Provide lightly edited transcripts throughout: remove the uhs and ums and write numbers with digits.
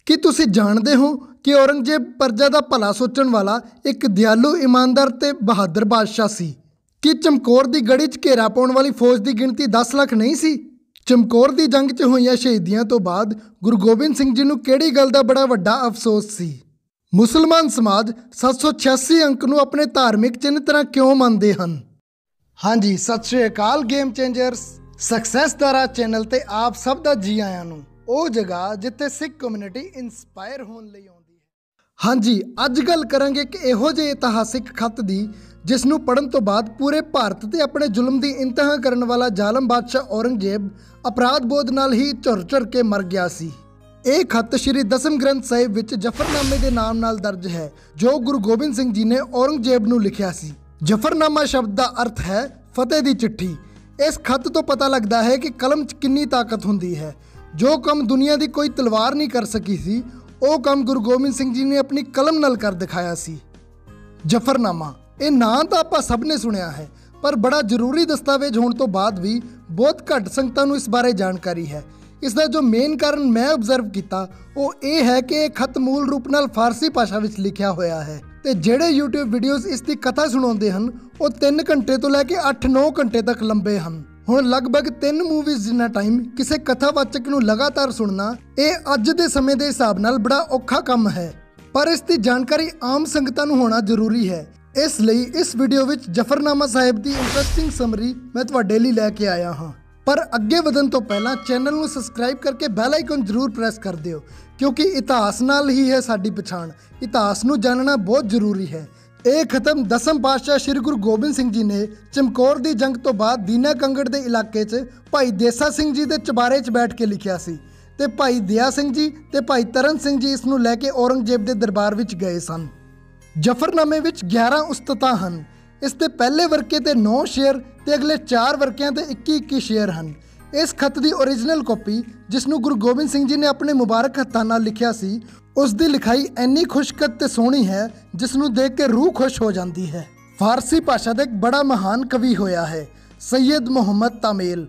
ਕੀ ਤੁਸੀਂ ਜਾਣਦੇ ਹੋ ਕਿ ਔਰੰਗਜ਼ੇਬ ਪ੍ਰਜਾ ਦਾ ਭਲਾ ਸੋਚਣ ਵਾਲਾ ਇੱਕ ਦਿਆਲੂ, ਇਮਾਨਦਾਰ ਤੇ ਬਹਾਦਰ ਬਾਦਸ਼ਾਹ ਸੀ। ਕੀ ਚਮਕੌਰ ਦੀ ਗੜੀ 'ਚ ਘੇਰਾ ਪਾਉਣ ਵਾਲੀ ਫੌਜ ਦੀ ਗਿਣਤੀ 10 ਲੱਖ ਨਹੀਂ ਸੀ? ਚਮਕੌਰ ਦੀ ਜੰਗ 'ਚ ਹੋਈਆਂ ਸ਼ਹੀਦੀਆਂ ਤੋਂ ਬਾਅਦ ਗੁਰੂ ਗੋਬਿੰਦ ਸਿੰਘ ਜੀ ਨੂੰ ਕਿਹੜੀ ਗੱਲ ਦਾ ਬੜਾ ਵੱਡਾ ਅਫਸੋਸ ਸੀ? ਮੁਸਲਮਾਨ ਸਮਾਜ 786 ਅੰਕ ਨੂੰ ਆਪਣੇ ਧਾਰਮਿਕ ਚਿੰਨ੍ਹ ਤਰ੍ਹਾਂ ਕਿਉਂ ਮੰਨਦੇ ਹਨ? ਹਾਂਜੀ, ਸਤਿ ਸ਼੍ਰੀ ਅਕਾਲ ਗੇਮ ਚੇਂਜਰਸ ਸਕਸੈਸ ਦਾ ਰਾਹ ਚੈਨਲ ਤੇ ਆਪ ਸਭ ਦਾ ਜੀ ਆਇਆਂ ਨੂੰ। ਉਹ ਜਗ੍ਹਾ ਜਿੱਥੇ ਸਿੱਖ ਕਮਿਊਨਿਟੀ ਇਨਸਪਾਇਰ ਹੋਣ ਲਈ ਆਉਂਦੀ ਹੈ। ਹਾਂਜੀ, ਅੱਜ ਗੱਲ ਕਰਾਂਗੇ ਕਿ ਇਹੋ ਜਿਹੇ ਇਤਿਹਾਸਿਕ ਖੱਤ ਦੀ ਜਿਸ ਨੂੰ ਪੜ੍ਹਨ ਤੋਂ ਬਾਅਦ ਪੂਰੇ ਭਾਰਤ ਤੇ ਆਪਣੇ ਜ਼ੁਲਮ ਦੀ ਇੰਤਹਾ ਕਰਨ ਵਾਲਾ ਜ਼ਾਲਮ ਬਾਦਸ਼ਾਹ ਔਰੰਗਜ਼ੇਬ ਅਪਰਾਧ ਬੋਧ ਨਾਲ ਹੀ ਝੁਰ ਕੇ ਮਰ ਗਿਆ ਸੀ। ਇਹ ਖੱਤ ਸ਼੍ਰੀ ਦਸਮ ਗ੍ਰੰਥ ਸਾਹਿਬ ਵਿੱਚ ਜਫਰਨਾਮੇ ਦੇ ਨਾਮ ਨਾਲ ਦਰਜ ਹੈ, ਜੋ ਗੁਰੂ ਗੋਬਿੰਦ ਸਿੰਘ ਜੀ ਨੇ ਔਰੰਗਜ਼ੇਬ ਨੂੰ ਲਿਖਿਆ ਸੀ। ਜਫਰਨਾਮਾ ਸ਼ਬਦ ਦਾ ਅਰਥ ਹੈ ਫਤਿਹ ਦੀ ਚਿੱਠੀ। ਇਸ ਖੱਤ ਤੋਂ ਪਤਾ ਲੱਗਦਾ ਹੈ ਕਿ ਕਲਮ 'ਚ ਕਿੰਨੀ ਤਾਕਤ ਹੁੰਦੀ ਹੈ। ਜੋ ਕੰਮ ਦੁਨੀਆ ਦੀ ਕੋਈ ਤਲਵਾਰ ਨਹੀਂ ਕਰ ਸਕੀ ਸੀ, ਉਹ ਕੰਮ ਗੁਰੂ ਗੋਬਿੰਦ ਸਿੰਘ ਜੀ ਨੇ ਆਪਣੀ ਕਲਮ ਨਾਲ ਕਰ ਦਿਖਾਇਆ ਸੀ। ਜਫਰਨਾਮਾ, ਇਹ ਨਾਂ ਤਾਂ ਆਪਾਂ ਸਭ ਨੇ ਸੁਣਿਆ ਹੈ, ਪਰ ਬੜਾ ਜ਼ਰੂਰੀ ਦਸਤਾਵੇਜ਼ ਹੋਣ ਤੋਂ ਬਾਅਦ ਵੀ ਬਹੁਤ ਘੱਟ ਸੰਗਤਾਂ ਨੂੰ ਇਸ ਬਾਰੇ ਜਾਣਕਾਰੀ ਹੈ। ਇਸ ਦਾ ਜੋ ਮੇਨ ਕਾਰਨ ਮੈਂ ਆਬਜ਼ਰਵ ਕੀਤਾ ਉਹ ਇਹ ਹੈ ਕਿ ਇਹ ਖੱਤ ਮੂਲ ਰੂਪ ਨਾਲ ਫਾਰਸੀ ਭਾਸ਼ਾ ਵਿੱਚ ਲਿਖਿਆ ਹੋਇਆ ਹੈ ਤੇ ਜਿਹੜੇ YouTube ਵੀਡੀਓਜ਼ ਇਸ ਦੀ ਕਥਾ ਸੁਣਾਉਂਦੇ ਹਨ ਉਹ 3 ਘੰਟੇ ਤੋਂ ਲੈ ਕੇ 8-9 ਘੰਟੇ ਤੱਕ ਲੰਬੇ ਹਨ। ਹੁਣ ਲਗਭਗ 3 ਮੂਵੀਜ਼ ਜਿੰਨਾ ਟਾਈਮ ਕਿਸੇ ਕਥਾਵਾਚਕ ਨੂੰ ਲਗਾਤਾਰ ਸੁਣਨਾ, ਇਹ ਅੱਜ ਦੇ ਸਮੇਂ ਦੇ ਹਿਸਾਬ ਨਾਲ ਬੜਾ ਔਖਾ ਕੰਮ ਹੈ, ਪਰ ਇਸ ਦੀ ਜਾਣਕਾਰੀ ਆਮ ਸੰਗਤਾਂ ਨੂੰ ਹੋਣਾ ਜ਼ਰੂਰੀ ਹੈ। ਇਸ ਲਈ ਇਸ ਵੀਡੀਓ ਵਿੱਚ ਜਫਰਨਾਮਾ ਸਾਹਿਬ ਦੀ ਇੰਟਰਸਟਿੰਗ ਸਮਰੀ ਮੈਂ ਤੁਹਾਡੇ ਲਈ ਲੈ ਕੇ ਆਇਆ ਹਾਂ। ਪਰ ਅੱਗੇ ਵਧਣ ਤੋਂ ਪਹਿਲਾਂ ਚੈਨਲ ਨੂੰ ਸਬਸਕ੍ਰਾਈਬ ਕਰਕੇ ਬੈਲ ਆਈਕਨ ਜ਼ਰੂਰ ਪ੍ਰੈਸ ਕਰ ਦਿਓ, ਕਿਉਂਕਿ ਇਤਿਹਾਸ ਨਾਲ ਹੀ ਹੈ ਸਾਡੀ ਪਛਾਣ। ਇਤਿਹਾਸ ਨੂੰ ਜਾਣਨਾ ਬਹੁਤ ਜ਼ਰੂਰੀ ਹੈ। ਇਹ ਖਤਮ ਦਸਮ ਪਾਤਸ਼ਾਹ ਸ਼੍ਰੀ ਗੁਰੂ ਗੋਬਿੰਦ ਸਿੰਘ ਜੀ ਨੇ ਚਮਕੌਰ ਦੀ ਜੰਗ ਤੋਂ ਬਾਅਦ ਦੀਨਾ ਕੰਗੜ ਦੇ ਇਲਾਕੇ 'ਚ ਭਾਈ ਦੇਸਾ ਸਿੰਘ ਜੀ ਦੇ ਚੁਬਾਰੇ 'ਚ ਬੈਠ ਕੇ ਲਿਖਿਆ ਸੀ ਤੇ ਭਾਈ ਦਇਆ ਸਿੰਘ ਜੀ ਤੇ ਭਾਈ ਤਰਨ ਸਿੰਘ ਜੀ ਇਸ ਨੂੰ ਲੈ ਕੇ ਔਰੰਗਜ਼ੇਬ ਦੇ ਦਰਬਾਰ ਵਿੱਚ ਗਏ ਸਨ। ਜਫਰਨਾਮੇ ਵਿੱਚ 11 ਉਸਤਤਾਂ ਹਨ। ਇਸ ਦੇ ਪਹਿਲੇ ਵਰਕੇ ਤੇ 9 ਸ਼ੇਅਰ ਤੇ ਅਗਲੇ 4 ਵਰਕਿਆਂ ਤੇ 21-21 ਸ਼ੇਅਰ ਹਨ। ਇਸ ਖੱਤ ਦੀ ਓਰੀਜਨਲ ਕਾਪੀ, ਜਿਸ ਨੂੰ ਗੁਰੂ ਗੋਬਿੰਦ ਸਿੰਘ ਜੀ ਨੇ ਆਪਣੇ ਮੁਬਾਰਕ ਹੱਥਾਂ ਨਾਲ ਲਿਖਿਆ ਸੀ, ਉਸ ਦੀ ਲਿਖਾਈ ਇੰਨੀ ਖੁਸ਼ਕਤ ਤੇ ਸੋਹਣੀ ਹੈ ਜਿਸ ਨੂੰ ਦੇਖ ਕੇ ਰੂਹ ਖੁਸ਼ ਹੋ ਜਾਂਦੀ ਹੈ। ਫਾਰਸੀ ਭਾਸ਼ਾ ਦਾ ਇੱਕ ਬੜਾ ਮਹਾਨ ਕਵੀ ਹੋਇਆ ਹੈ ਸੈਯਦ ਮੁਹੰਮਦ ਤਾਮੇਲ।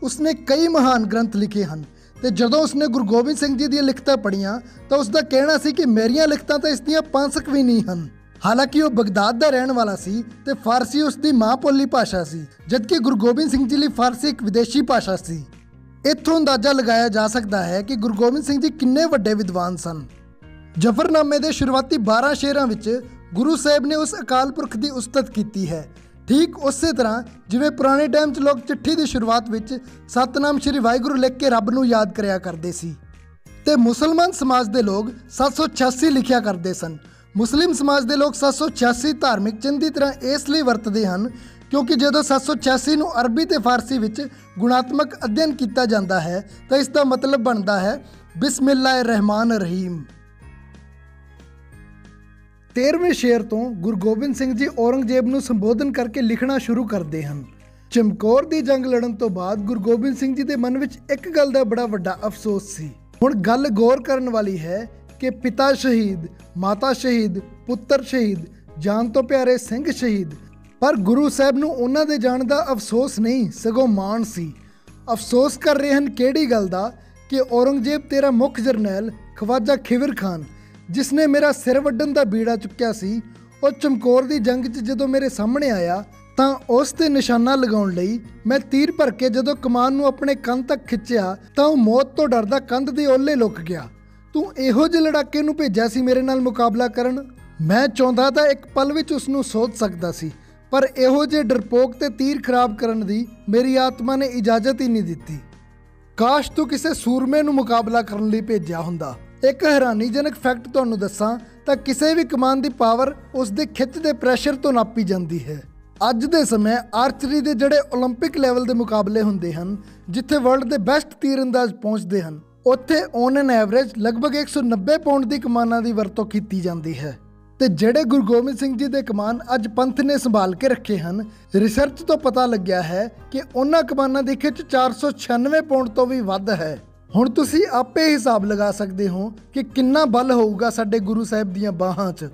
ਉਸਨੇ ਕਈ ਮਹਾਨ ਗ੍ਰੰਥ ਲਿਖੇ ਹਨ ਤੇ ਜਦੋਂ ਉਸਨੇ ਗੁਰੂ ਗੋਬਿੰਦ ਸਿੰਘ ਜੀ ਦੀਆਂ ਲਿਖਤਾਂ ਪੜ੍ਹੀਆਂ ਤਾਂ ਉਸਦਾ ਕਹਿਣਾ ਸੀ ਕਿ ਮੇਰੀਆਂ ਲਿਖਤਾਂ ਤਾਂ ਇਸ ਦੀਆਂ 5 ਵੀ ਨਹੀਂ ਹਨ। ਹਾਲਾਂਕਿ ਉਹ ਬਗਦਾਦ ਦਾ ਰਹਿਣ ਵਾਲਾ ਸੀ ਤੇ ਫਾਰਸੀ ਉਸ ਦੀ ਮਾਂ ਬੋਲੀ ਭਾਸ਼ਾ ਸੀ, ਜਦਕਿ ਗੁਰੂ ਗੋਬਿੰਦ ਸਿੰਘ ਜੀ ਲਈ ਫਾਰਸੀ ਇੱਕ ਵਿਦੇਸ਼ੀ ਭਾਸ਼ਾ ਸੀ। ਇੱਥੋਂ ਅੰਦਾਜ਼ਾ ਲਗਾਇਆ ਜਾ ਸਕਦਾ ਹੈ ਕਿ ਗੁਰੂ ਗੋਬਿੰਦ ਸਿੰਘ ਜੀ ਕਿੰਨੇ ਵੱਡੇ ਵਿਦਵਾਨ ਸਨ। ਜਫਰਨਾਮੇ ਦੇ ਸ਼ੁਰੂਆਤੀ 12 ਸ਼ੇਅਰਾਂ ਵਿੱਚ ਗੁਰੂ ਸਾਹਿਬ ਨੇ ਉਸ ਅਕਾਲ ਪੁਰਖ ਦੀ ਉਸਤਤ ਕੀਤੀ ਹੈ, ਠੀਕ ਉਸੇ ਤਰ੍ਹਾਂ ਜਿਵੇਂ ਪੁਰਾਣੇ ਟਾਈਮ 'ਚ ਲੋਕ ਚਿੱਠੀ ਦੀ ਸ਼ੁਰੂਆਤ ਵਿੱਚ ਸਤਨਾਮ ਸ਼੍ਰੀ ਵਾਹਿਗੁਰੂ ਲਿਖ ਕੇ ਰੱਬ ਨੂੰ ਯਾਦ ਕਰਿਆ ਕਰਦੇ ਸੀ ਤੇ ਮੁਸਲਮਾਨ ਸਮਾਜ ਦੇ ਲੋਕ 786 ਲਿਖਿਆ ਕਰਦੇ ਸਨ। ਮੁਸਲਿਮ ਸਮਾਜ ਦੇ ਲੋਕ 786 ਧਾਰਮਿਕ ਚਿੰਨ੍ਹ ਦੀ ਤਰ੍ਹਾਂ ਇਸ ਲਈ ਵਰਤਦੇ ਹਨ ਕਿਉਂਕਿ ਜਦੋਂ 786 ਨੂੰ ਅਰਬੀ ਤੇ ਫਾਰਸੀ ਵਿੱਚ ਗੁਣਾਤਮਕ ਅਧਿਐਨ ਕੀਤਾ ਜਾਂਦਾ ਹੈ ਤਾਂ ਇਸ ਦਾ ਮਤਲਬ ਬਣਦਾ ਹੈ ਬਿਸਮਿਲ੍ਲਾਹਿਰ ਰਹਿਮਾਨ ਰਹੀਮ। 13ਵੇਂ ਸ਼ੇਅਰ ਤੋਂ ਗੁਰੂ ਗੋਬਿੰਦ ਸਿੰਘ ਜੀ ਔਰੰਗਜ਼ੇਬ ਨੂੰ ਸੰਬੋਧਨ ਕਰਕੇ ਲਿਖਣਾ ਸ਼ੁਰੂ ਕਰਦੇ ਹਨ। ਚਮਕੌਰ ਦੀ ਜੰਗ ਲੜਨ ਤੋਂ ਬਾਅਦ ਗੁਰੂ ਗੋਬਿੰਦ ਸਿੰਘ ਜੀ ਦੇ ਮਨ ਵਿੱਚ ਇੱਕ ਗੱਲ ਦਾ ਬੜਾ ਵੱਡਾ ਅਫਸੋਸ ਸੀ। ਹੁਣ ਗੱਲ ਗੌਰ ਕਰਨ ਵਾਲੀ ਹੈ ਕਿ ਪਿਤਾ ਸ਼ਹੀਦ, ਮਾਤਾ ਸ਼ਹੀਦ, ਪੁੱਤਰ ਸ਼ਹੀਦ, ਜਾਨ ਤੋਂ ਪਿਆਰੇ ਸਿੰਘ ਸ਼ਹੀਦ, ਪਰ ਗੁਰੂ ਸਾਹਿਬ ਨੂੰ ਉਹਨਾਂ ਦੇ ਜਾਣ ਦਾ ਅਫਸੋਸ ਨਹੀਂ ਸਗੋਂ ਮਾਣ ਸੀ। ਅਫਸੋਸ ਕਰ ਰਹੇ ਹਨ ਕਿਹੜੀ ਗੱਲ ਦਾ? ਕਿ ਔਰੰਗਜ਼ੇਬ ਤੇਰਾ ਮੁੱਖ ਜਰਨੈਲ ਖਵਾਜਾ ਖਿਵਰ ਖਾਨ, ਜਿਸ ਨੇ ਮੇਰਾ ਸਿਰ ਵੱਢਣ ਦਾ ਬੀੜਾ ਚੁੱਕਿਆ ਸੀ, ਉਹ ਚਮਕੌਰ ਦੀ ਜੰਗ 'ਚ ਜਦੋਂ ਮੇਰੇ ਸਾਹਮਣੇ ਆਇਆ ਤਾਂ ਉਸ 'ਤੇ ਨਿਸ਼ਾਨਾ ਲਗਾਉਣ ਲਈ ਮੈਂ ਤੀਰ ਭਰ ਕੇ ਜਦੋਂ ਕਮਾਨ ਨੂੰ ਆਪਣੇ ਕੰਨ ਤੱਕ ਖਿੱਚਿਆ ਤਾਂ ਉਹ ਮੌਤ ਤੋਂ ਡਰਦਾ ਕੰਧ ਦੇ ਓਹਲੇ ਲੁਕ ਗਿਆ। ਤੂੰ ਇਹੋ ਜਿਹੇ ਲੜਾਕੇ ਨੂੰ ਭੇਜਿਆ ਸੀ ਮੇਰੇ ਨਾਲ ਮੁਕਾਬਲਾ ਕਰਨ? ਮੈਂ ਚਾਹੁੰਦਾ ਤਾਂ ਇੱਕ ਪਲ ਵਿੱਚ ਉਸ ਨੂੰ ਸੋਧ ਸਕਦਾ ਸੀ, ਪਰ ਇਹੋ ਜਿਹੇ ਡਰਪੋਕ ਤੇ ਤੀਰ ਖਰਾਬ ਕਰਨ ਦੀ ਮੇਰੀ ਆਤਮਾ ਨੇ ਇਜਾਜ਼ਤ ਹੀ ਨਹੀਂ ਦਿੱਤੀ। ਕਾਸ਼ ਤੂੰ ਕਿਸੇ ਸੂਰਮੇ ਨੂੰ ਮੁਕਾਬਲਾ ਕਰਨ ਲਈ ਭੇਜਿਆ ਹੁੰਦਾ। ਇੱਕ ਹੈਰਾਨੀਜਨਕ ਫੈਕਟ ਤੁਹਾਨੂੰ ਦੱਸਾਂ ਤਾਂ ਕਿਸੇ ਵੀ ਕਮਾਨ ਦੀ ਪਾਵਰ ਉਸ ਦੇ ਖਿੱਚ ਦੇ ਪ੍ਰੈਸ਼ਰ ਤੋਂ ਨਾਪੀ ਜਾਂਦੀ ਹੈ। ਅੱਜ ਦੇ ਸਮੇਂ ਆਰਚਰੀ ਦੇ ਜਿਹੜੇ ਓਲੰਪਿਕ ਲੈਵਲ ਦੇ ਮੁਕਾਬਲੇ ਹੁੰਦੇ ਹਨ, ਜਿੱਥੇ ਵਰਲਡ ਦੇ ਬੈਸਟ ਤੀਰਅੰਦਾਜ਼ ਪਹੁੰਚਦੇ ਹਨ, ਉੱਥੇ ਔਨ ਐਨ ਐਵਰੇਜ ਲਗਭਗ 190 ਪਾਉਂਡ ਦੀ ਕਮਾਨਾਂ ਦੀ ਵਰਤੋਂ ਕੀਤੀ ਜਾਂਦੀ ਹੈ ਤੇ ਜਿਹੜੇ ਗੁਰੂ ਗੋਬਿੰਦ ਸਿੰਘ ਜੀ ਦੇ ਕਮਾਨ ਅੱਜ ਪੰਥ ਨੇ ਸੰਭਾਲ ਕੇ ਰੱਖੇ ਹਨ, ਰਿਸਰਚ ਤੋਂ ਪਤਾ ਲੱਗਿਆ ਹੈ ਕਿ ਉਹਨਾਂ ਕਮਾਨਾਂ ਦੀ ਖਿੱਚ 496 ਪਾਉਂਡ ਤੋਂ ਵੀ ਵੱਧ ਹੈ। ਹੁਣ ਤੁਸੀਂ ਆਪੇ ਹਿਸਾਬ ਲਗਾ ਸਕਦੇ ਹੋ ਕਿ ਕਿੰਨਾ ਬਲ ਹੋਊਗਾ ਸਾਡੇ ਗੁਰੂ ਸਾਹਿਬ ਦੀਆਂ ਬਾਹਾਂ 'ਚ।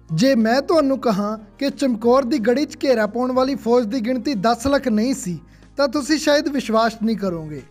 ਜੇ ਮੈਂ ਤੁਹਾਨੂੰ ਕਹਾਂ ਕਿ ਚਮਕੌਰ ਦੀ ਗੜੀ 'ਚ ਘੇਰਾ ਪਾਉਣ ਵਾਲੀ ਫੌਜ ਦੀ ਗਿਣਤੀ 10 ਲੱਖ ਨਹੀਂ ਸੀ ਤਾਂ ਤੁਸੀਂ ਸ਼ਾਇਦ ਵਿਸ਼ਵਾਸ ਨਹੀਂ ਕਰੋਗੇ।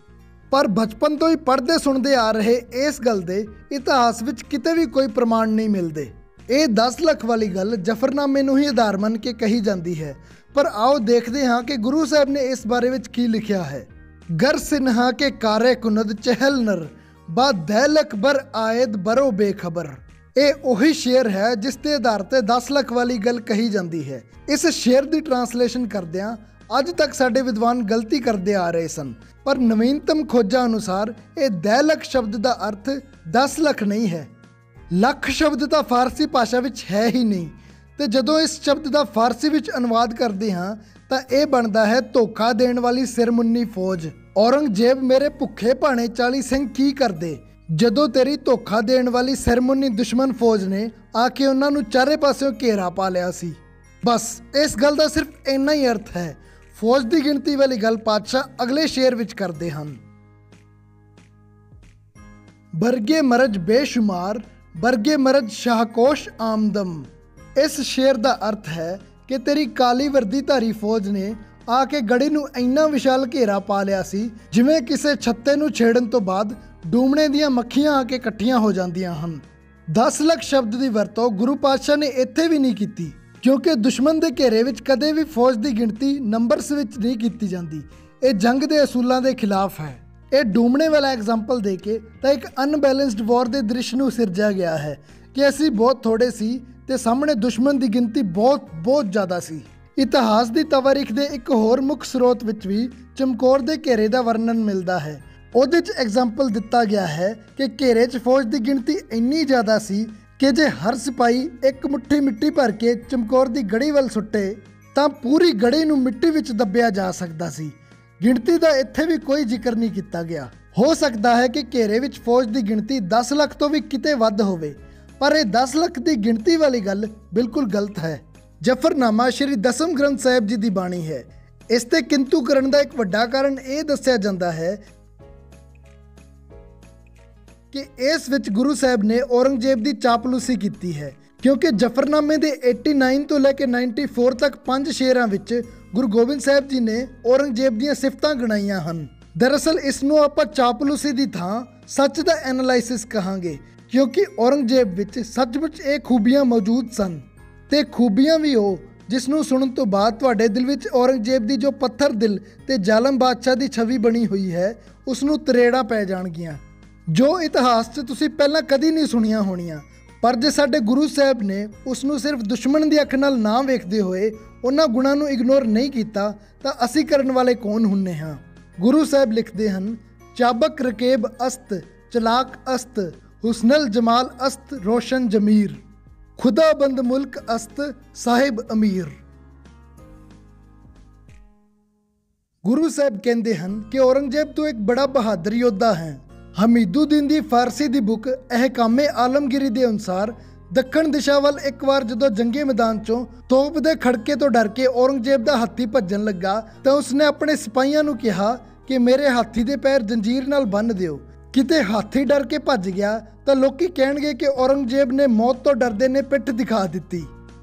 ਪਰ ਬਚਪਨ ਤੋਂ ਹੀ ਪੜ੍ਹਦੇ ਸੁਣਦੇ ਆ ਰਹੇ ਇਸ ਗੱਲ ਦੇ ਇਤਿਹਾਸ ਵਿੱਚ ਕਿਤੇ ਵੀ ਕੋਈ ਪ੍ਰਮਾਣ ਨਹੀਂ ਮਿਲਦੇ। ਇਹ 10 ਲੱਖ ਵਾਲੀ ਗੱਲ ਜ਼ਫਰਨਾਮੇ ਨੂੰ ਹੀ ਆਧਾਰ ਮੰਨ ਕੇ ਕਹੀ ਜਾਂਦੀ ਹੈ, ਪਰ ਆਓ ਦੇਖਦੇ ਹਾਂ ਕਿ ਗੁਰੂ ਸਾਹਿਬ ਨੇ ਇਸ ਬਾਰੇ ਵਿੱਚ ਕੀ ਲਿਖਿਆ ਹੈ। ਗਰ ਸਿਨਹਾ ਕੇ ਕਾਰੇ ਕੁਨਦ ਚਹਿਲ ਨਰ ਬਾ ਦਹਿਲ ਅਕਬਰ ਆਇਦ ਬਰੋ ਬੇਖਬਰ। ਇਹ ਉਹੀ ਸ਼ੇਰ ਹੈ ਜਿਸ ਦੇ ਆਧਾਰ ਤੇ 10 ਲੱਖ ਵਾਲੀ ਗੱਲ ਕਹੀ ਜਾਂਦੀ ਹੈ। ਇਸ ਸ਼ੇਰ ਦੀ ਟਰਾਂਸਲੇਸ਼ਨ ਕਰਦਿਆਂ ਅੱਜ ਤੱਕ ਸਾਡੇ ਵਿਦਵਾਨ ਗਲਤੀ ਕਰਦੇ ਆ ਰਹੇ ਸਨ, ਪਰ ਨਵੀਨਤਮ ਖੋਜਾਂ ਅਨੁਸਾਰ ਇਹ ਦਹਿਲਕ ਸ਼ਬਦ ਦਾ ਅਰਥ 10 ਲੱਖ ਨਹੀਂ ਹੈ। ਲੱਖ ਸ਼ਬਦ ਤਾਂ ਫਾਰਸੀ ਭਾਸ਼ਾ ਵਿੱਚ ਹੈ ਹੀ ਨਹੀਂ, ਤੇ ਜਦੋਂ ਇਸ ਸ਼ਬਦ ਦਾ ਫਾਰਸੀ ਵਿੱਚ ਅਨੁਵਾਦ ਕਰਦੇ ਹਾਂ ਤਾਂ ਇਹ ਬਣਦਾ ਹੈ ਧੋਖਾ ਦੇਣ ਵਾਲੀ ਸਿਰਮੁੰਨੀ ਫੌਜ। ਔਰੰਗਜ਼ੇਬ ਮੇਰੇ ਭੁੱਖੇ ਭਾਣੇ 40 ਸਿੰਘ ਕੀ ਕਰਦੇ, ਜਦੋਂ ਤੇਰੀ ਧੋਖਾ ਦੇਣ ਵਾਲੀ ਸਿਰਮੁੰਨੀ ਦੁਸ਼ਮਣ ਫੌਜ ਨੇ ਆ ਕੇ ਉਹਨਾਂ ਨੂੰ ਚਾਰੇ ਪਾਸਿਓਂ ਘੇਰਾ ਪਾ ਲਿਆ ਸੀ। ਬਸ ਇਸ ਗੱਲ ਦਾ ਸਿਰਫ ਇੰਨਾ ਹੀ ਅਰਥ ਹੈ। ਫੌਜ ਦੀ ਗਿਣਤੀ ਵਾਲੀ ਗੱਲ ਪਾਤਸ਼ਾਹ ਅਗਲੇ ਸ਼ੇਰ ਵਿੱਚ ਕਰਦੇ ਹਨ। ਬਰਗੇ ਮਰਜ ਬੇਸ਼ੁਮਾਰ ਬਰਗੇ ਮਰਜ ਸ਼ਾਹਕੋਸ਼ ਆਮਦਮ। ਇਸ ਸ਼ੇਰ ਦਾ ਅਰਥ ਹੈ ਕਿ ਤੇਰੀ ਕਾਲੀ ਵਰਦੀਧਾਰੀ ਫੌਜ ਨੇ ਆ ਕੇ ਗੜੀ ਨੂੰ ਇੰਨਾ ਵਿਸ਼ਾਲ ਘੇਰਾ ਪਾ ਲਿਆ ਸੀ ਜਿਵੇਂ ਕਿਸੇ ਛੱਤੇ ਨੂੰ ਛੇੜਨ ਤੋਂ ਬਾਅਦ ਡੂਮਣੇ ਦੀਆਂ ਮੱਖੀਆਂ ਆ ਕੇ ਇਕੱਠੀਆਂ ਹੋ ਜਾਂਦੀਆਂ ਹਨ। 10 ਲੱਖ ਸ਼ਬਦ ਦੀ ਵਰਤੋਂ ਗੁਰੂ ਪਾਤਸ਼ਾਹ ਨੇ ਇੱਥੇ ਵੀ ਨਹੀਂ ਕੀਤੀ, ਕਿਉਂਕਿ ਦੁਸ਼ਮਣ ਦੇ ਘੇਰੇ ਵਿੱਚ ਕਦੇ ਵੀ ਫੌਜ ਦੀ ਗਿਣਤੀ ਨੰਬਰਸ ਵਿੱਚ ਨਹੀਂ ਕੀਤੀ ਜਾਂਦੀ। ਇਹ ਜੰਗ ਦੇ ਅਸੂਲਾਂ ਦੇ ਖਿਲਾਫ ਹੈ। ਇਹ ਡੂਮਣੇ ਵਾਲਾ ਐਗਜ਼ਾਮਪਲ ਦੇ ਕੇ ਤਾਂ ਇੱਕ ਅਨਬੈਲੈਂਸਡ ਵਾਰ ਦੇ ਦ੍ਰਿਸ਼ ਨੂੰ ਸਿਰਜਿਆ ਗਿਆ ਹੈ ਕਿ ਅਸੀਂ ਬਹੁਤ ਥੋੜੇ ਸੀ ਤੇ ਸਾਹਮਣੇ ਦੁਸ਼ਮਣ ਦੀ ਗਿਣਤੀ ਬਹੁਤ ਜ਼ਿਆਦਾ ਸੀ। ਇਤਿਹਾਸ ਦੀ ਤਵਾਰੀਖ ਦੇ ਇੱਕ ਹੋਰ ਮੁੱਖ ਸਰੋਤ ਵਿੱਚ ਵੀ ਚਮਕੌਰ ਦੇ ਘੇਰੇ ਦਾ ਵਰਣਨ ਮਿਲਦਾ ਹੈ। ਉਹਦੇ 'ਚ ਐਗਜ਼ਾਮਪਲ ਦਿੱਤਾ ਗਿਆ ਹੈ ਕਿ ਘੇਰੇ 'ਚ ਫੌਜ ਦੀ ਗਿਣਤੀ ਇੰਨੀ ਜ਼ਿਆਦਾ ਸੀ ਕਿ ਜੇ ਹਰ ਸਿਪਾਹੀ ਇੱਕ ਮੁੱਠੀ ਮਿੱਟੀ ਭਰ ਕੇ ਚਮਕੌਰ ਦੀ ਗੜੀ ਵੱਲ ਸੁੱਟੇ ਤਾਂ ਪੂਰੀ ਗੜੀ ਨੂੰ ਮਿੱਟੀ ਵਿੱਚ ਦੱਬਿਆ ਜਾ ਸਕਦਾ ਸੀ। ਗਿਣਤੀ ਦਾ ਇੱਥੇ ਵੀ ਕੋਈ ਜ਼ਿਕਰ ਨਹੀਂ ਕੀਤਾ ਗਿਆ। ਹੋ ਸਕਦਾ ਹੈ ਕਿ ਘੇਰੇ ਵਿੱਚ ਫੌਜ ਦੀ ਗਿਣਤੀ 10 ਲੱਖ ਤੋਂ ਵੀ ਕਿਤੇ ਵੱਧ ਹੋਵੇ, ਪਰ ਇਹ 10 ਲੱਖ ਦੀ ਗਿਣਤੀ ਵਾਲੀ ਗੱਲ ਬਿਲਕੁਲ ਗਲਤ ਹੈ। ਜ਼ਫਰਨਾਮਾ ਸ਼੍ਰੀ ਦਸਮ ਗ੍ਰੰਥ ਸਾਹਿਬ ਜੀ ਦੀ ਬਾਣੀ ਹੈ। ਇਸ ਤੇ ਕਿੰਤੂ ਕਰਨ ਦਾ ਇੱਕ ਵੱਡਾ ਕਾਰਨ ਇਹ ਦੱਸਿਆ ਜਾਂਦਾ ਹੈ ਕਿ ਇਸ ਵਿੱਚ ਗੁਰੂ ਸਾਹਿਬ ਨੇ ਔਰੰਗਜ਼ੇਬ ਦੀ ਚਾਪਲੂਸੀ ਕੀਤੀ ਹੈ, ਕਿਉਂਕਿ ਜ਼ਫਰਨਾਮੇ ਦੇ 89 ਤੋਂ ਲੈ ਕੇ 94 ਤੱਕ 5 ਸ਼ੇਰਾਂ ਵਿੱਚ ਗੁਰੂ ਗੋਬਿੰਦ ਸਾਹਿਬ ਜੀ ਨੇ ਔਰੰਗਜ਼ੇਬ ਦੀਆਂ ਸਿਫਤਾਂ ਗਿਣਾਈਆਂ ਹਨ। ਦਰਅਸਲ ਇਸ ਨੂੰ ਆਪਾਂ ਚਾਪਲੂਸੀ ਦੀ ਥਾਂ ਸੱਚ ਦਾ ਐਨਾਲਾਈਸਿਸ ਕਹਾਂਗੇ, ਕਿਉਂਕਿ ਔਰੰਗਜ਼ੇਬ ਵਿੱਚ ਸੱਚਮੁੱਚ ਇਹ ਖੂਬੀਆਂ ਮੌਜੂਦ ਸਨ, ਤੇ ਖੂਬੀਆਂ ਵੀ ਉਹ ਜਿਸ ਨੂੰ ਸੁਣਨ ਤੋਂ ਬਾਅਦ ਤੁਹਾਡੇ ਦਿਲ ਵਿੱਚ ਔਰੰਗਜ਼ੇਬ ਦੀ ਜੋ ਪੱਥਰ ਦਿਲ ਤੇ ਜ਼ਾਲਮ ਬਾਦਸ਼ਾਹ ਦੀ ਛਵੀ ਬਣੀ ਹੋਈ ਹੈ ਉਸ ਨੂੰ ਤਰੇੜਾਂ ਪੈ ਜਾਣਗੀਆਂ, ਜੋ ਇਤਿਹਾਸ 'ਚ ਤੁਸੀਂ ਪਹਿਲਾਂ ਕਦੀ ਨਹੀਂ ਸੁਣੀਆਂ ਹੋਣੀਆਂ। ਪਰ ਜੇ ਸਾਡੇ ਗੁਰੂ ਸਾਹਿਬ ਨੇ ਉਸ ਨੂੰ ਸਿਰਫ ਦੁਸ਼ਮਣ ਦੀ ਅੱਖ ਨਾਲ ਨਾ ਵੇਖਦੇ ਹੋਏ ਉਹਨਾਂ ਗੁਣਾਂ ਨੂੰ ਇਗਨੋਰ ਨਹੀਂ ਕੀਤਾ ਤਾਂ ਅਸੀਂ ਕਰਨ ਵਾਲੇ ਕੌਣ ਹੁੰਨੇ ਹਾਂ। ਗੁਰੂ ਸਾਹਿਬ ਲਿਖਦੇ ਹਨ, ਚਾਬਕ ਰਕੇਬ ਅਸਤ ਚਲਾਕ ਅਸਤ ਹੁਸਨਲ ਜਮਾਲ ਅਸਤ ਰੋਸ਼ਨ ਜਮੀਰ ਖੁਦਾਬੰਦ ਮੁਲਕ ਅਸਤ ਸਾਹਿਬ ਅਮੀਰ। ਗੁਰੂ ਸਾਹਿਬ ਕਹਿੰਦੇ ਹਨ ਕਿ ਔਰੰਗਜ਼ੇਬ ਤੂੰ ਇੱਕ ਬੜਾ ਬਹਾਦਰ ਯੋਧਾ ਹੈ। ਹਮੀਦੁਦੀਨ ਦੀ ਫਾਰਸੀ ਦੀ ਬੁੱਕ ਅਹਿਕਾਮੇ ਆਲਮਗੀਰੀ ਦੇ ਅਨੁਸਾਰ ਦੱਖਣ ਦਿਸ਼ਾ ਵੱਲ ਇੱਕ ਵਾਰ ਜਦੋਂ ਜੰਗੀ ਮੈਦਾਨ 'ਚੋਂ ਤੋਪ ਦੇ ਖੜਕੇ ਤੋਂ ਡਰ ਕੇ ਔਰੰਗਜ਼ੇਬ ਦਾ ਹਾਥੀ ਭੱਜਣ ਲੱਗਾ ਤਾਂ ਉਸਨੇ ਆਪਣੇ ਸਿਪਾਹੀਆਂ ਨੂੰ ਕਿਹਾ ਕਿ ਮੇਰੇ ਹਾਥੀ ਦੇ ਪੈਰ ਜੰਜੀਰ ਨਾਲ ਬੰਨ੍ਹ ਦਿਓ। ਕਿਤੇ ਹਾਥੀ ਡਰ ਕੇ ਭੱਜ ਗਿਆ ਤਾਂ ਲੋਕੀ ਕਹਿਣਗੇ ਕਿ ਔਰੰਗਜ਼ੇਬ ਨੇ ਮੌਤ ਤੋਂ ਡਰਦੇ ਨੇ ਪਿੱਠ ਦਿਖਾ ਦਿੱਤੀ।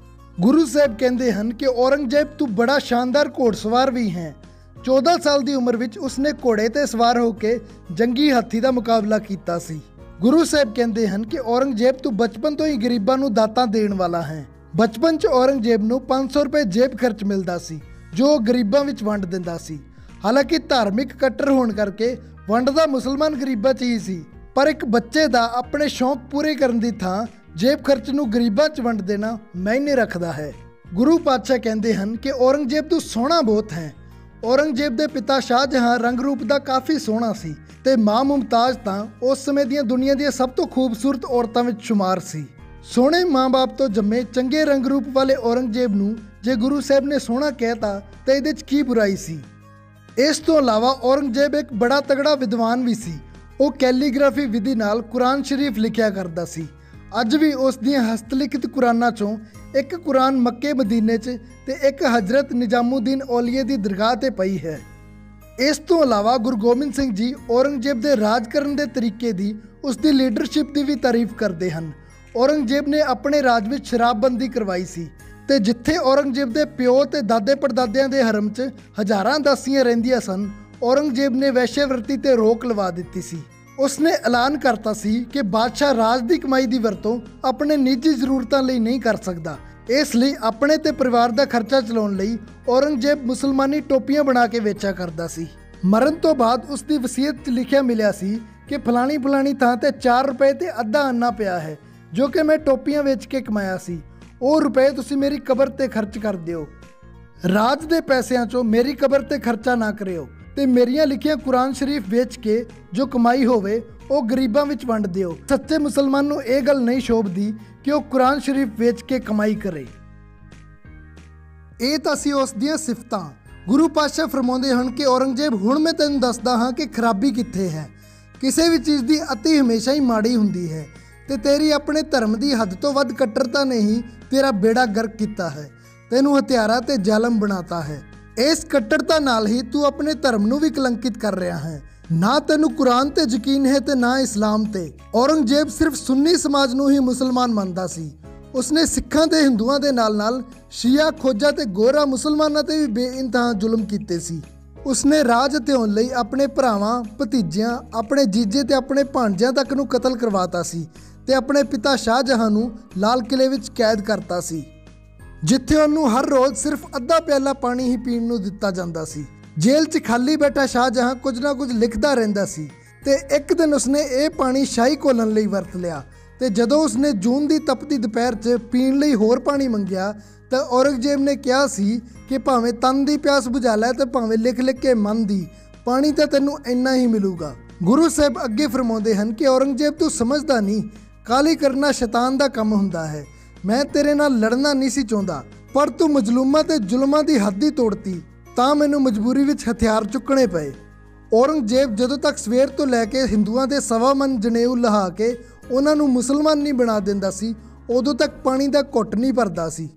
ਗੁਰੂ ਸਾਹਿਬ ਕਹਿੰਦੇ ਹਨ ਕਿ ਔਰੰਗਜ਼ੇਬ ਤੂੰ ਬੜਾ ਸ਼ਾਨਦਾਰ ਘੋੜਸਵਾਰ ਵੀ ਹੈ। 14 ਸਾਲ ਦੀ ਉਮਰ ਵਿੱਚ ਉਸਨੇ ਘੋੜੇ ਤੇ ਸਵਾਰ ਹੋ ਕੇ ਜੰਗੀ ਹਾਥੀ ਦਾ ਮੁਕਾਬਲਾ ਕੀਤਾ ਸੀ। ਗੁਰੂ ਸਾਹਿਬ ਕਹਿੰਦੇ ਹਨ ਕਿ ਔਰੰਗਜ਼ੇਬ ਤੂੰ ਬਚਪਨ ਤੋਂ ਹੀ ਗਰੀਬਾਂ ਨੂੰ ਦਾਤਾਂ ਦੇਣ ਵਾਲਾ ਹੈ। ਬਚਪਨ 'ਚ ਔਰੰਗਜ਼ੇਬ ਨੂੰ 500 ਰੁਪਏ ਜੇਬ ਖਰਚ ਮਿਲਦਾ ਸੀ ਜੋ ਉਹ ਗਰੀਬਾਂ ਵਿੱਚ ਵੰਡ ਦਿੰਦਾ ਸੀ। ਹਾਲਾਂਕਿ ਧਾਰਮਿਕ ਕੱਟਰ ਹੋਣ ਕਰਕੇ ਵੰਡਦਾ ਮੁਸਲਮਾਨ ਗਰੀਬਾਂ 'ਚ ਹੀ ਸੀ, ਪਰ ਇੱਕ ਬੱਚੇ ਦਾ ਆਪਣੇ ਸ਼ੌਂਕ ਪੂਰੇ ਕਰਨ ਦੀ ਥਾਂ ਜੇਬ ਖਰਚ ਨੂੰ ਗਰੀਬਾਂ 'ਚ ਵੰਡ ਦੇਣਾ ਮਾਇਨੇ ਰੱਖਦਾ ਹੈ। ਗੁਰੂ ਪਾਤਸ਼ਾਹ ਕਹਿੰਦੇ ਹਨ ਕਿ ਔਰੰਗਜ਼ੇਬ ਤੂੰ ਸੋਹਣਾ ਬਹੁਤ ਹੈ। ਔਰੰਗਜ਼ੇਬ ਦੇ ਪਿਤਾ ਸ਼ਾਹਜਹਾਂ ਰੰਗ ਰੂਪ ਦਾ ਕਾਫੀ ਸੋਹਣਾ ਸੀ ਤੇ ਮਾਂ ਮੁਮਤਾਜ਼ ਤਾਂ ਉਸ ਸਮੇਂ ਦੀਆਂ ਦੁਨੀਆ ਦੀਆਂ ਸਭ ਤੋਂ ਖੂਬਸੂਰਤ ਔਰਤਾਂ ਵਿੱਚ ਸ਼ੁਮਾਰ ਸੀ। ਸੋਹਣੇ ਮਾਂ-ਬਾਪ ਤੋਂ ਜੰਮੇ ਚੰਗੇ ਰੰਗ ਰੂਪ ਵਾਲੇ ਔਰੰਗਜ਼ੇਬ ਨੂੰ ਜੇ ਗੁਰੂ ਸਾਹਿਬ ਨੇ ਸੋਹਣਾ ਕਹਿਤਾ ਤਾਂ ਇਹਦੇ 'ਚ ਕੀ ਬੁਰਾਈ ਸੀ। ਇਸ ਤੋਂ ਇਲਾਵਾ ਔਰੰਗਜ਼ੇਬ ਇੱਕ ਬੜਾ ਤਗੜਾ ਵਿਦਵਾਨ ਵੀ ਸੀ। ਉਹ ਕੈਲੀਗ੍ਰਾਫੀ ਵਿਧੀ ਨਾਲ ਕੁਰਾਨ ਸ਼ਰੀਫ ਲਿਖਿਆ ਕਰਦਾ ਸੀ। ਅੱਜ ਵੀ ਉਸ ਦੀਆਂ ਹਸਤਲਿਖਿਤ ਕੁਰਾਨਾਂ 'ਚੋਂ ਇੱਕ ਕੁਰਾਨ ਮੱਕੇ ਮਦੀਨੇ 'ਚ ਤੇ ਇੱਕ ਹਜ਼ਰਤ ਨਿਜ਼ਾਮੂਦੀਨ ਔਲੀਏ ਦੀ ਦਰਗਾਹ ਤੇ ਪਈ ਹੈ। ਇਸ ਤੋਂ ਇਲਾਵਾ ਗੁਰੂ ਗੋਬਿੰਦ ਸਿੰਘ ਜੀ ਔਰੰਗਜ਼ੇਬ ਦੇ ਰਾਜ ਕਰਨ ਦੇ ਤਰੀਕੇ ਦੀ, ਉਸ ਦੀ ਲੀਡਰਸ਼ਿਪ ਦੀ ਵੀ ਤਾਰੀਫ ਕਰਦੇ ਹਨ। ਔਰੰਗਜ਼ੇਬ ਨੇ ਆਪਣੇ ਰਾਜ ਵਿੱਚ ਸ਼ਰਾਬਬੰਦੀ ਕਰਵਾਈ ਸੀ ਤੇ ਜਿੱਥੇ ਔਰੰਗਜ਼ੇਬ ਦੇ ਪਿਓ ਤੇ ਦਾਦੇ ਪੜਦਾਦਿਆਂ ਦੇ ਹਰਮ 'ਚ ਹਜ਼ਾਰਾਂ ਦਾਸੀਆਂ ਰਹਿੰਦੀਆਂ ਸਨ, ਔਰੰਗਜ਼ੇਬ ਨੇ ਵੈਸ਼ਿਆਵਰਤੀ ਤੇ ਰੋਕ ਲਵਾ ਦਿੱਤੀ ਸੀ। ਉਸਨੇ ਐਲਾਨ ਕਰਤਾ ਸੀ ਕਿ ਬਾਦਸ਼ਾਹ ਰਾਜ ਦੀ ਕਮਾਈ ਦੀ ਵਰਤੋਂ ਆਪਣੇ ਨਿੱਜੀ ਜ਼ਰੂਰਤਾਂ ਲਈ ਨਹੀਂ ਕਰ ਸਕਦਾ। ਇਸ ਲਈ ਆਪਣੇ ਤੇ ਪਰਿਵਾਰ ਦਾ ਖਰਚਾ ਚਲਾਉਣ ਲਈ ਔਰੰਗਜ਼ੇਬ ਮੁਸਲਮਾਨੀ ਟੋਪੀਆਂ ਬਣਾ ਕੇ ਵੇਚਿਆ ਕਰਦਾ ਸੀ। ਮਰਨ ਤੋਂ ਬਾਅਦ ਉਸ ਦੀ ਵਸੀਅਤ 'ਚ ਲਿਖਿਆ ਮਿਲਿਆ ਸੀ ਕਿ ਫਲਾਣੀ ਥਾਂ ਤੇ 4 ਰੁਪਏ ਤੇ ਅੱਧਾ ਅੰਨਾ ਪਿਆ ਹੈ ਜੋ ਕਿ ਮੈਂ ਟੋਪੀਆਂ ਵੇਚ ਕੇ ਕਮਾਇਆ ਸੀ। ਉਹ ਰੁਪਏ ਤੁਸੀਂ ਮੇਰੀ ਕਬਰ ਤੇ ਖਰਚ ਕਰ ਦਿਓ। ਰਾਜ ਦੇ ਪੈਸਿਆਂ 'ਚੋਂ ਮੇਰੀ ਕਬਰ ਤੇ ਖਰਚਾ ਨਾ ਕਰਿਓ ਤੇ ਮੇਰੀਆਂ ਲਿਖੀਆਂ ਕੁਰਾਨ ਸ਼ਰੀਫ ਵੇਚ ਕੇ ਜੋ ਕਮਾਈ ਹੋਵੇ ਉਹ ਗਰੀਬਾਂ ਵਿੱਚ ਵੰਡ ਦਿਓ। ਸੱਚੇ ਮੁਸਲਮਾਨ ਨੂੰ ਇਹ ਗੱਲ ਨਹੀਂ ਸ਼ੋਭਦੀ ਕਿ ਉਹ ਕੁਰਾਨ ਸ਼ਰੀਫ ਵੇਚ ਕੇ ਕਮਾਈ ਕਰੇ। ਇਹ ਤਾਂ ਸੀ ਉਸ ਦੀਆਂ ਸਿਫਤਾਂ। ਗੁਰੂ ਪਾਤਸ਼ਾਹ ਫਰਮਾਉਂਦੇ ਹਨ ਕਿ ਔਰੰਗਜ਼ੇਬ ਹੁਣ ਮੈਂ ਤੈਨੂੰ ਦੱਸਦਾ ਹਾਂ ਕਿ ਖਰਾਬੀ ਕਿੱਥੇ ਹੈ। ਕਿਸੇ ਵੀ ਚੀਜ਼ ਦੀ ਅਤੀ ਹਮੇਸ਼ਾ ਹੀ ਮਾੜੀ ਹੁੰਦੀ ਹੈ ਤੇ ਤੇਰੀ ਆਪਣੇ ਧਰਮ ਦੀ ਹੱਦ ਤੋਂ ਵੱਧ ਕੱਟੜਤਾ ਨੇ ਹੀ ਤੇਰਾ ਬੇੜਾ ਗਰਕ ਕੀਤਾ ਹੈ, ਤੈਨੂੰ ਹਥਿਆਰਾਂ ਤੇ ਜ਼ਾਲਮ ਬਣਾਤਾ ਹੈ। ਇਸ ਕੱਟੜਤਾ ਨਾਲ ਹੀ ਤੂੰ ਆਪਣੇ ਧਰਮ ਨੂੰ ਵੀ ਕਲੰਕਿਤ ਕਰ ਰਿਹਾ ਹੈ। ਨਾ ਤੈਨੂੰ ਕੁਰਾਨ ਤੇ ਯਕੀਨ ਹੈ ਤੇ ਨਾ ਇਸਲਾਮ ਤੇ। ਔਰੰਗਜ਼ੇਬ ਸਿਰਫ ਸੁੰਨੀ ਸਮਾਜ ਨੂੰ ਹੀ ਮੁਸਲਮਾਨ ਮੰਨਦਾ ਸੀ। ਉਸਨੇ ਸਿੱਖਾਂ ਤੇ ਹਿੰਦੂਆਂ ਦੇ ਨਾਲ ਸ਼ੀਆ, ਖੋਜਾ ਤੇ ਗੋਰਾ ਮੁਸਲਮਾਨਾਂ ਤੇ ਵੀ ਬੇਇੰਤਹਾ ਜ਼ੁਲਮ ਕੀਤੇ ਸੀ। ਉਸਨੇ ਰਾਜ ਧਿਆਉਣ ਲਈ ਆਪਣੇ ਭਰਾਵਾਂ, ਭਤੀਜਿਆਂ, ਆਪਣੇ ਜੀਜੇ ਤੇ ਆਪਣੇ ਭਾਣਜਿਆਂ ਤੱਕ ਨੂੰ ਕਤਲ ਕਰਵਾਤਾ ਸੀ ਤੇ ਆਪਣੇ ਪਿਤਾ ਸ਼ਾਹਜਹਾਂ ਨੂੰ ਲਾਲ ਕਿਲੇ ਵਿੱਚ ਕੈਦ ਕਰਤਾ ਸੀ, ਜਿੱਥੇ ਉਹਨੂੰ ਹਰ ਰੋਜ਼ ਸਿਰਫ ਅੱਧਾ ਪਿਆਲਾ ਪਾਣੀ ਹੀ ਪੀਣ ਨੂੰ ਦਿੱਤਾ ਜਾਂਦਾ ਸੀ। ਜੇਲ੍ਹ 'ਚ ਖਾਲੀ ਬੈਠਾ ਸ਼ਾਹਜਹਾਂ ਕੁਝ ਨਾ ਕੁਝ ਲਿਖਦਾ ਰਹਿੰਦਾ ਸੀ ਤੇ ਇੱਕ ਦਿਨ ਉਸਨੇ ਇਹ ਪਾਣੀ ਸ਼ਾਹੀ ਘੋਲਣ ਲਈ ਵਰਤ ਲਿਆ ਤੇ ਜਦੋਂ ਉਸਨੇ ਜੂਨ ਦੀ ਤਪਦੀ ਦੁਪਹਿਰ 'ਚ ਪੀਣ ਲਈ ਹੋਰ ਪਾਣੀ ਮੰਗਿਆ ਤਾਂ ਔਰੰਗਜ਼ੇਬ ਨੇ ਕਿਹਾ ਸੀ ਕਿ ਭਾਵੇਂ ਤਨ ਦੀ ਪਿਆਸ ਬੁਝਾ ਲੈ ਤੇ ਭਾਵੇਂ ਲਿਖ ਕੇ ਮਨ ਦੀ, ਪਾਣੀ ਤਾਂ ਤੈਨੂੰ ਇੰਨਾ ਹੀ ਮਿਲੂਗਾ। ਗੁਰੂ ਸਾਹਿਬ ਅੱਗੇ ਫਰਮਾਉਂਦੇ ਹਨ ਕਿ ਔਰੰਗਜ਼ੇਬ ਤੂੰ ਸਮਝਦਾ ਨਹੀਂ, ਕਾਹਲੀ ਕਰਨਾ ਸ਼ੈਤਾਨ ਦਾ ਕੰਮ ਹੁੰਦਾ ਹੈ। ਮੈਂ ਤੇਰੇ ਨਾਲ ਲੜਨਾ ਨਹੀਂ ਸੀ ਚਾਹੁੰਦਾ, ਪਰ ਤੂੰ ਮਜ਼ਲੂਮਾਂ ਤੇ ਜ਼ੁਲਮਾਂ ਦੀ ਹੱਦ ਹੀ ਤੋੜਤੀ ਤਾਂ ਮੈਨੂੰ ਮਜਬੂਰੀ ਵਿੱਚ ਹਥਿਆਰ ਚੁੱਕਣੇ ਪਏ। ਔਰੰਗਜ਼ੇਬ ਜਦੋਂ ਤੱਕ ਸਵੇਰ ਤੋਂ ਲੈ ਕੇ ਹਿੰਦੂਆਂ ਦੇ 1.25 ਮਣ ਜਨੇਊ ਲਹਾ ਕੇ ਉਹਨਾਂ ਨੂੰ ਮੁਸਲਮਾਨ ਨਹੀਂ ਬਣਾ ਦਿੰਦਾ ਸੀ, ਉਦੋਂ ਤੱਕ ਪਾਣੀ ਦਾ ਘੁੱਟ ਨਹੀਂ ਭਰਦਾ ਸੀ।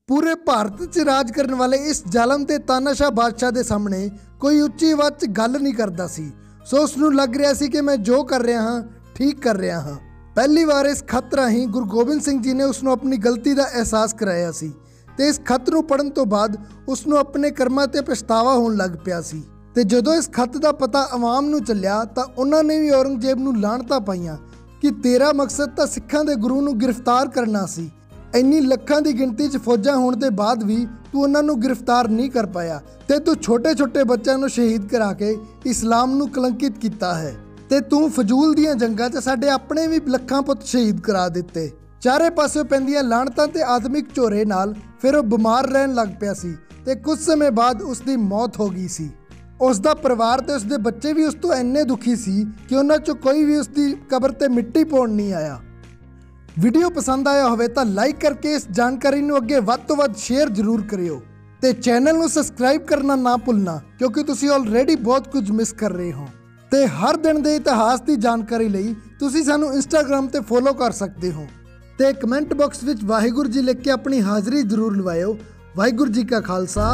ਪੂਰੇ ਭਾਰਤ 'ਚ ਰਾਜ ਕਰਨ ਵਾਲੇ ਇਸ ਜ਼ਾਲਮ ਤੇ ਤਾਨਾਸ਼ਾਹ ਬਾਦਸ਼ਾਹ ਦੇ ਸਾਹਮਣੇ ਕੋਈ ਉੱਚੀ ਆਵਾਜ਼ 'ਚ ਗੱਲ ਨਹੀਂ ਕਰਦਾ ਸੀ। ਸੋ ਉਸ ਨੂੰ ਲੱਗ ਰਿਹਾ ਸੀ ਕਿ ਮੈਂ ਜੋ ਕਰ ਰਿਹਾ ਹਾਂ ਠੀਕ ਕਰ ਰਿਹਾ ਹਾਂ। ਪਹਿਲੀ ਵਾਰ ਇਸ ਖੱਤ ਰਾਹੀਂ ਗੁਰੂ ਗੋਬਿੰਦ ਸਿੰਘ ਜੀ ਨੇ ਉਸ ਨੂੰ ਆਪਣੀ ਗਲਤੀ ਦਾ ਅਹਿਸਾਸ ਕਰਾਇਆ ਸੀ ਤੇ ਇਸ ਖੱਤ ਨੂੰ ਪੜ੍ਹਨ ਤੋਂ ਬਾਅਦ ਉਸ ਨੂੰ ਆਪਣੇ ਕਰਮਾਂ ਤੇ ਪਛਤਾਵਾ ਹੋਣ ਲੱਗ ਪਿਆ ਸੀ। ਤੇ ਜਦੋਂ ਇਸ ਖੱਤ ਦਾ ਪਤਾ ਆਵਾਮ ਨੂੰ ਚੱਲਿਆ ਤਾਂ ਉਹਨਾਂ ਨੇ ਵੀ ਔਰੰਗਜ਼ੇਬ ਨੂੰ ਲਾਹਣਤਾਂ ਪਾਈਆਂ ਕਿ ਤੇਰਾ ਮਕਸਦ ਤਾਂ ਸਿੱਖਾਂ ਦੇ ਗੁਰੂ ਨੂੰ ਗ੍ਰਿਫਤਾਰ ਕਰਨਾ ਸੀ। ਇੰਨੀ ਲੱਖਾਂ ਦੀ ਗਿਣਤੀ 'ਚ ਫੌਜਾਂ ਹੋਣ ਦੇ ਬਾਅਦ ਵੀ ਤੂੰ ਉਹਨਾਂ ਨੂੰ ਗ੍ਰਿਫਤਾਰ ਨਹੀਂ ਕਰ ਪਾਇਆ ਤੇ ਤੂੰ ਛੋਟੇ ਬੱਚਿਆਂ ਨੂੰ ਸ਼ਹੀਦ ਕਰਾ ਕੇ ਇਸਲਾਮ ਨੂੰ ਕਲੰਕਿਤ ਕੀਤਾ ਹੈ ਤੇ ਤੂੰ ਫਜ਼ੂਲ ਦੀਆਂ ਜੰਗਾਂ 'ਚ ਸਾਡੇ ਆਪਣੇ ਵੀ ਲੱਖਾਂ ਪੁੱਤ ਸ਼ਹੀਦ ਕਰਾ ਦਿੱਤੇ। ਚਾਰੇ ਪਾਸਿਓਂ ਪੈਂਦੀਆਂ ਲਾਹਣਤਾਂ ਤੇ ਆਤਮਿਕ ਝੋਰੇ ਨਾਲ ਫਿਰ ਉਹ ਬਿਮਾਰ ਰਹਿਣ ਲੱਗ ਪਿਆ ਸੀ ਤੇ ਕੁਝ ਸਮੇਂ ਬਾਅਦ ਉਸ ਦੀ ਮੌਤ ਹੋ ਗਈ ਸੀ। ਉਸ ਦਾ ਪਰਿਵਾਰ ਤੇ ਉਸ ਦੇ ਬੱਚੇ ਵੀ ਉਸ ਤੋਂ ਇੰਨੇ ਦੁਖੀ ਸੀ ਕਿ ਉਹਨਾਂ 'ਚੋਂ ਕੋਈ ਵੀ ਉਸ ਦੀ ਕਬਰ ਤੇ ਮਿੱਟੀ ਪਾਉਣ ਨਹੀਂ ਆਇਆ। ਵੀਡੀਓ ਪਸੰਦ ਆਇਆ ਹੋਵੇ ਤਾਂ ਲਾਈਕ ਕਰਕੇ ਇਸ ਜਾਣਕਾਰੀ ਨੂੰ ਅੱਗੇ ਵੱਧ ਤੋਂ ਵੱਧ ਸ਼ੇਅਰ ਜ਼ਰੂਰ ਕਰਿਓ ਤੇ ਚੈਨਲ ਨੂੰ ਸਬਸਕ੍ਰਾਈਬ ਕਰਨਾ ਨਾ ਭੁੱਲਣਾ, ਕਿਉਂਕਿ ਤੁਸੀਂ ਆਲਰੇਡੀ ਬਹੁਤ ਕੁਝ ਮਿਸ ਕਰ ਰਹੇ ਹੋ। ਤੇ ਹਰ ਦਿਨ ਦੇ ਇਤਿਹਾਸ ਦੀ ਜਾਣਕਾਰੀ ਲਈ ਤੁਸੀਂ ਸਾਨੂੰ ਇੰਸਟਾਗ੍ਰਾਮ ਤੇ ਫੋਲੋ ਕਰ ਸਕਦੇ ਹੋ ਤੇ ਕਮੈਂਟ ਬਾਕਸ ਵਿੱਚ ਵਾਹਿਗੁਰੂ ਜੀ ਲਿਖ ਕੇ ਆਪਣੀ ਹਾਜ਼ਰੀ ਜ਼ਰੂਰ ਲਵਾਇਓ। ਵਾਹਿਗੁਰੂ ਜੀ ਕਾ ਖਾਲਸਾ।